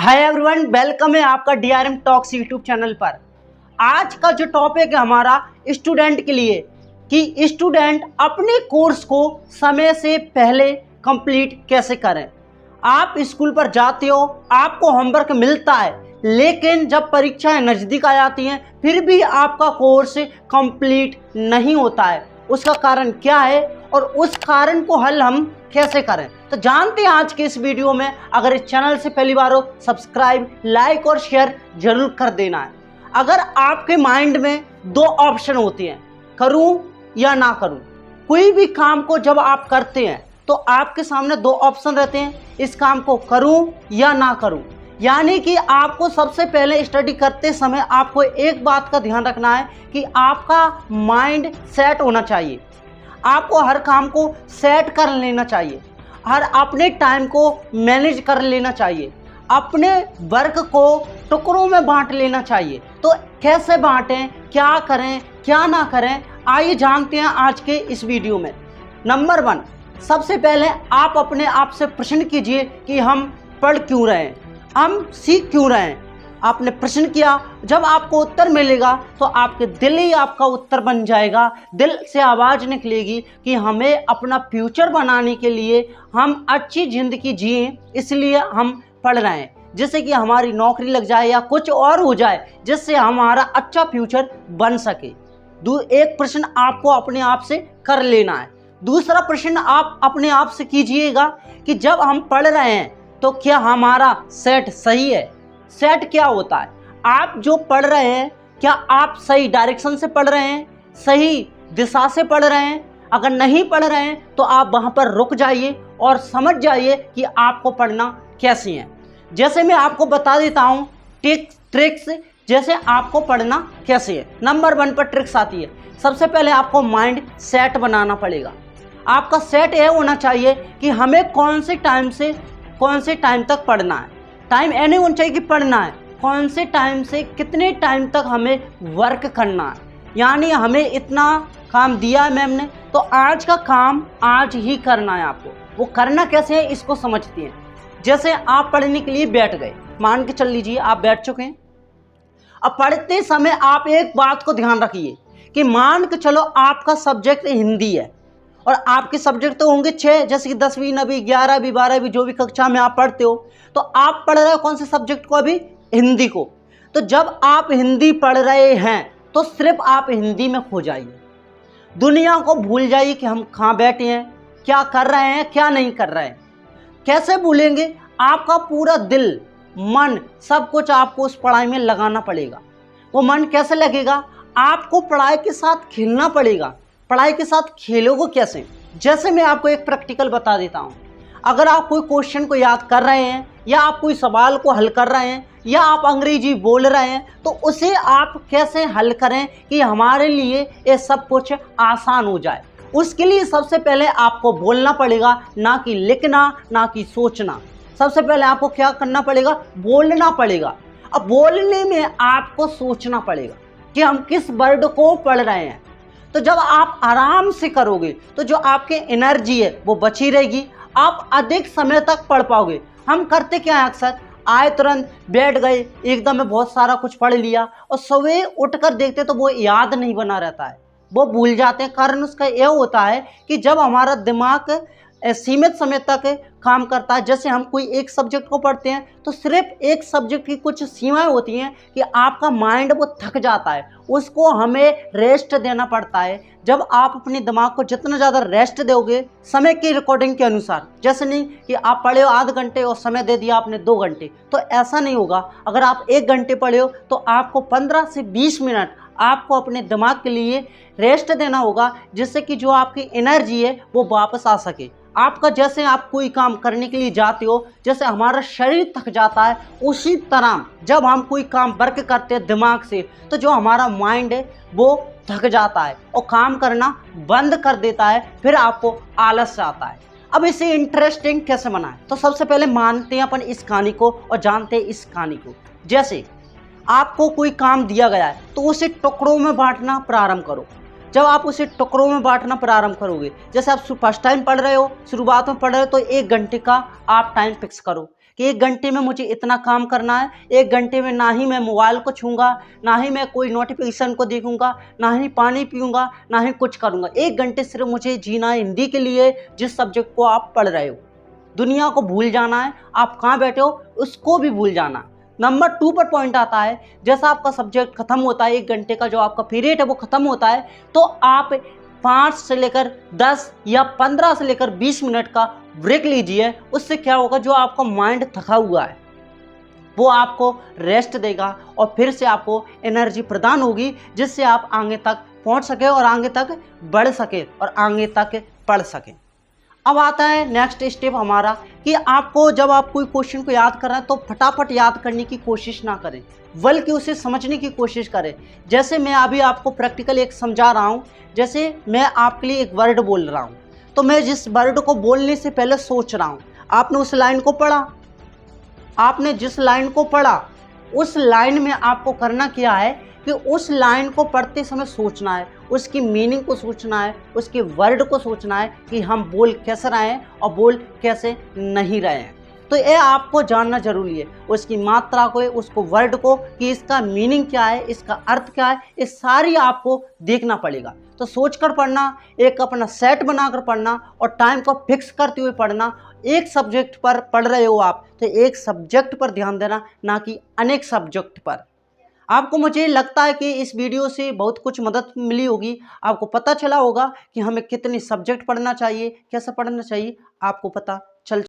Hi everyone, welcome है आपका DRM talks YouTube channel पर। आज का जो टॉपिक है हमारा स्टूडेंट के लिए कि स्टूडेंट अपने कोर्स को समय से पहले कंप्लीट कैसे करें। आप स्कूल पर जाते हो, आपको होमवर्क मिलता है, लेकिन जब परीक्षाएं नज़दीक आ जाती हैं फिर भी आपका कोर्स कंप्लीट नहीं होता है। उसका कारण क्या है और उस कारण को हल हम कैसे करें, तो जानते हैं आज के इस वीडियो में। अगर इस चैनल से पहली बार हो, सब्सक्राइब, लाइक और शेयर जरूर कर देना है। अगर आपके माइंड में दो ऑप्शन होते हैं, करूं या ना करूं। कोई भी काम को जब आप करते हैं तो आपके सामने दो ऑप्शन रहते हैं, इस काम को करूं या ना करूं। यानी कि आपको सबसे पहले स्टडी करते समय आपको एक बात का ध्यान रखना है कि आपका माइंड सेट होना चाहिए। आपको हर काम को सेट कर लेना चाहिए, हर अपने टाइम को मैनेज कर लेना चाहिए, अपने वर्क को टुकड़ों में बांट लेना चाहिए। तो कैसे बांटें, क्या करें, क्या ना करें, आइए जानते हैं आज के इस वीडियो में। नंबर 1, सबसे पहले आप अपने आप से प्रश्न कीजिए कि हम पढ़ क्यों रहे हैं, हम सीख क्यों रहे हैं। आपने प्रश्न किया, जब आपको उत्तर मिलेगा तो आपके दिल ही आपका उत्तर बन जाएगा। दिल से आवाज़ निकलेगी कि हमें अपना फ्यूचर बनाने के लिए हम अच्छी ज़िंदगी जिएं, इसलिए हम पढ़ रहे हैं, जिससे कि हमारी नौकरी लग जाए या कुछ और हो जाए जिससे हमारा अच्छा फ्यूचर बन सके। एक प्रश्न आपको अपने आप से कर लेना है। दूसरा प्रश्न आप अपने आप से कीजिएगा कि जब हम पढ़ रहे हैं तो क्या हमारा सेट सही है। सेट क्या होता है? आप जो पढ़ रहे हैं, क्या आप सही डायरेक्शन से पढ़ रहे हैं, सही दिशा से पढ़ रहे हैं। अगर नहीं पढ़ रहे हैं तो आप वहाँ पर रुक जाइए और समझ जाइए कि आपको पढ़ना कैसे है। जैसे मैं आपको बता देता हूँ ट्रिक्स, जैसे आपको पढ़ना कैसे है। नंबर 1 पर ट्रिक्स आती है। सबसे पहले आपको माइंड सेट बनाना पड़ेगा। आपका सेट यह होना चाहिए कि हमें कौन से टाइम तक पढ़ना है। टाइम ऐसे होना चाहिए कि पढ़ना है, कौन से टाइम से कितने टाइम तक हमें वर्क करना है। यानी हमें इतना काम दिया है मैम ने, तो आज का काम आज ही करना है आपको। वो करना कैसे है इसको समझते हैं। जैसे आप पढ़ने के लिए बैठ गए, मान के चल लीजिए आप बैठ चुके हैं। अब पढ़ते समय आप एक बात को ध्यान रखिए कि मान के चलो आपका सब्जेक्ट हिंदी है और आपके सब्जेक्ट तो होंगे 6, जैसे कि 10वीं, 9वीं, 11वीं, 12वीं, जो भी कक्षा में आप पढ़ते हो। तो आप पढ़ रहे हो कौन से सब्जेक्ट को? अभी हिंदी को। तो जब आप हिंदी पढ़ रहे हैं तो सिर्फ आप हिंदी में खो जाइए, दुनिया को भूल जाइए कि हम कहाँ बैठे हैं, क्या कर रहे हैं, क्या नहीं कर रहे हैं। कैसे भूलेंगे? आपका पूरा दिल, मन, सब कुछ आपको उस पढ़ाई में लगाना पड़ेगा। वो मन कैसे लगेगा? आपको पढ़ाई के साथ खेलना पड़ेगा। पढ़ाई के साथ खेलोगे कैसे? जैसे मैं आपको एक प्रैक्टिकल बता देता हूँ। अगर आप कोई क्वेश्चन को याद कर रहे हैं या आप कोई सवाल को हल कर रहे हैं या आप अंग्रेजी बोल रहे हैं, तो उसे आप कैसे हल करें कि हमारे लिए ये सब कुछ आसान हो जाए। उसके लिए सबसे पहले आपको बोलना पड़ेगा, ना कि लिखना, ना कि सोचना। सबसे पहले आपको क्या करना पड़ेगा? बोलना पड़ेगा। अब बोलने में आपको सोचना पड़ेगा कि हम किस वर्ड को पढ़ रहे हैं। तो जब आप आराम से करोगे तो जो आपकी एनर्जी है वो बची रहेगी, आप अधिक समय तक पढ़ पाओगे। हम करते क्या है, अक्सर आए तुरंत बैठ गए, एकदम में बहुत सारा कुछ पढ़ लिया और सुबह उठकर देखते तो वो याद नहीं बना रहता है, वो भूल जाते हैं। कारण उसका यह होता है कि जब हमारा दिमाग सीमित समय तक काम करता है, जैसे हम कोई एक सब्जेक्ट को पढ़ते हैं तो सिर्फ एक सब्जेक्ट की कुछ सीमाएं होती हैं कि आपका माइंड वो थक जाता है, उसको हमें रेस्ट देना पड़ता है। जब आप अपने दिमाग को जितना ज़्यादा रेस्ट दोगे समय की रिकॉर्डिंग के अनुसार, जैसे नहीं कि आप पढ़े हो आधे घंटे और समय दे दिया आपने 2 घंटे, तो ऐसा नहीं होगा। अगर आप 1 घंटे पढ़े हो तो आपको 15 से 20 मिनट आपको अपने दिमाग के लिए रेस्ट देना होगा, जिससे कि जो आपकी एनर्जी है वो वापस आ सके। आपका जैसे आप कोई काम करने के लिए जाते हो, जैसे हमारा शरीर थक जाता है, उसी तरह जब हम कोई काम वर्क करते हैं दिमाग से, तो जो हमारा माइंड है वो थक जाता है और काम करना बंद कर देता है, फिर आपको आलस आता है। अब इसे इंटरेस्टिंग कैसे बनाएं? तो सबसे पहले मानते हैं अपन इस कहानी को और जानते हैं इस कहानी को। जैसे आपको कोई काम दिया गया है तो उसे टुकड़ों में बांटना प्रारंभ करो। जब आप उसे टुकड़ों में बांटना प्रारंभ करोगे, जैसे आप फर्स्ट टाइम पढ़ रहे हो, शुरुआत में पढ़ रहे हो, तो 1 घंटे का आप टाइम फिक्स करो कि 1 घंटे में मुझे इतना काम करना है। 1 घंटे में ना ही मैं मोबाइल को छूँगा, ना ही मैं कोई नोटिफिकेशन को देखूँगा, ना ही पानी पीऊँगा, ना ही कुछ करूँगा। 1 घंटे सिर्फ मुझे जीना है हिंदी के लिए, जिस सब्जेक्ट को आप पढ़ रहे हो। दुनिया को भूल जाना है, आप कहाँ बैठे हो उसको भी भूल जाना है। नंबर 2 पर पॉइंट आता है, जैसा आपका सब्जेक्ट खत्म होता है, 1 घंटे का जो आपका पीरियड है वो खत्म होता है, तो आप 5 से लेकर 10 या 15 से लेकर 20 मिनट का ब्रेक लीजिए। उससे क्या होगा, जो आपका माइंड थका हुआ है वो आपको रेस्ट देगा और फिर से आपको एनर्जी प्रदान होगी, जिससे आप आगे तक पहुंच सके और आगे तक बढ़ सके और आगे तक पढ़ सकें। अब आता है नेक्स्ट स्टेप हमारा कि आपको जब आप कोई क्वेश्चन को याद कर रहे हैं तो फटाफट याद करने की कोशिश ना करें, बल्कि उसे समझने की कोशिश करें। जैसे मैं अभी आपको प्रैक्टिकल एक समझा रहा हूँ, जैसे मैं आपके लिए एक वर्ड बोल रहा हूँ, तो मैं जिस वर्ड को बोलने से पहले सोच रहा हूँ। आपने उस लाइन को पढ़ा, आपने जिस लाइन को पढ़ा उस लाइन में आपको करना क्या है कि उस लाइन को पढ़ते समय सोचना है, उसकी मीनिंग को सोचना है, उसके वर्ड को सोचना है कि हम बोल कैसे रहे हैं और बोल कैसे नहीं रहे हैं। तो ये आपको जानना जरूरी है, उसकी मात्रा को, उसको वर्ड को, कि इसका मीनिंग क्या है, इसका अर्थ क्या है, ये सारी आपको देखना पड़ेगा। तो सोचकर पढ़ना, एक अपना सेट बनाकर पढ़ना और टाइम को फिक्स करते हुए पढ़ना। एक सब्जेक्ट पर पढ़ रहे हो आप तो एक सब्जेक्ट पर ध्यान देना, ना कि अनेक सब्जेक्ट पर। आपको, मुझे लगता है कि इस वीडियो से बहुत कुछ मदद मिली होगी, आपको पता चला होगा कि हमें कितनी सब्जेक्ट पढ़ना चाहिए, कैसे पढ़ना चाहिए, आपको पता चल